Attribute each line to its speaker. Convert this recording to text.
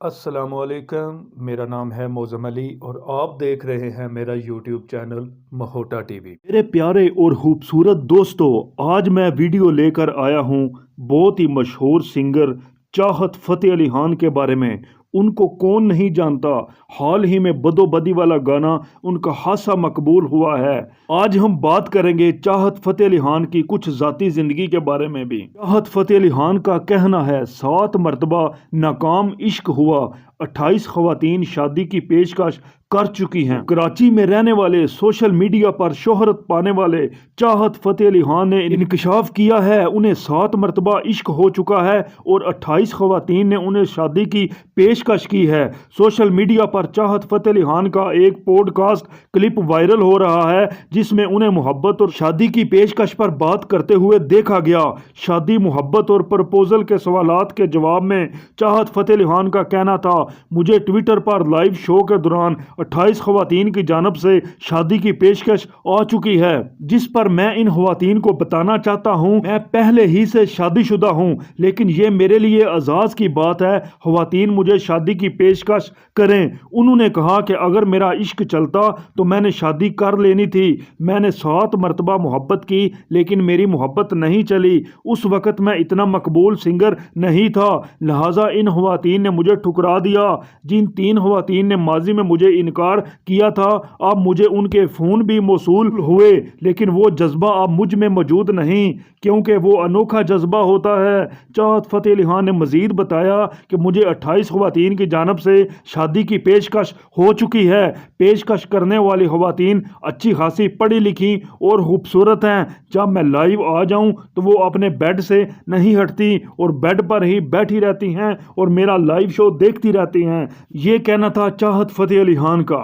Speaker 1: अस्सलामुअलैकुम। मेरा नाम है मौज़म अली और आप देख रहे हैं मेरा यूट्यूब चैनल महोटा टीवी। मेरे प्यारे और खूबसूरत दोस्तों, आज मैं वीडियो लेकर आया हूँ बहुत ही मशहूर सिंगर चाहत फ़तेह अली खान के बारे में। उनको कौन नहीं जानता। हाल ही में बदो बदी वाला गाना उनका खासा मकबूल हुआ है। आज हम बात करेंगे चाहत फ़तेह अली खान की कुछ ज़ाती ज़िंदगी के बारे में भी। चाहत फ़तेह अली खान का कहना है 7 मरतबा नाकाम इश्क हुआ, 28 खवातीन शादी की पेशकश कर चुकी हैं। कराची में रहने वाले सोशल मीडिया पर शोहरत पाने वाले चाहत फ़तेह अली खान ने इंकशाफ किया है उन्हें 7 मरतबा इश्क हो चुका है और 28 खवातीन ने उन्हें शादी की पेशकश की है। सोशल मीडिया पर चाहत फ़तेह अली खान का एक पॉडकास्ट क्लिप वायरल हो रहा है जिसमें उन्हें मोहब्बत और शादी की पेशकश पर बात करते हुए देखा गया। शादी, मोहब्बत और प्रपोजल के सवालात के जवाब में चाहत फ़तेह अली खान का कहना था, मुझे ट्विटर पर लाइव शो के दौरान 28 खवातीन की जानब से शादी की पेशकश आ चुकी है, जिस पर मैं इन खवातीन को बताना चाहता हूँ मैं पहले ही से शादीशुदा हूँ, लेकिन ये मेरे लिए एजाज़ की बात है खवातीन मुझे शादी की पेशकश करें। उन्होंने कहा कि अगर मेरा इश्क चलता तो मैंने शादी कर लेनी थी। मैंने 7 मरतबा मोहब्बत की लेकिन मेरी मोहब्बत नहीं चली। उस वक़्त मैं इतना मकबूल सिंगर नहीं था, लिहाजा इन खवातीन ने मुझे ठुकरा दिया। जिन 3 खवातीन ने माजी में मुझे इनकार किया था, अब मुझे उनके फ़ोन भी मौसूल हुए, लेकिन वो जज्बा अब मुझ में मौजूद नहीं, क्योंकि वो अनोखा जज्बा होता है। चाहत फ़तेह अली खान ने मज़ीद बताया कि मुझे 28 खवातीन की जानब से शादी की पेशकश हो चुकी है। पेशकश करने वाली खवातीन अच्छी खासी पढ़ी लिखी और खूबसूरत हैं। जब मैं लाइव आ जाऊं तो वो अपने बेड से नहीं हटती और बेड पर ही बैठी रहती हैं और मेरा लाइव शो देखती रहती हैं। ये कहना था चाहत फ़तेह अली खान का।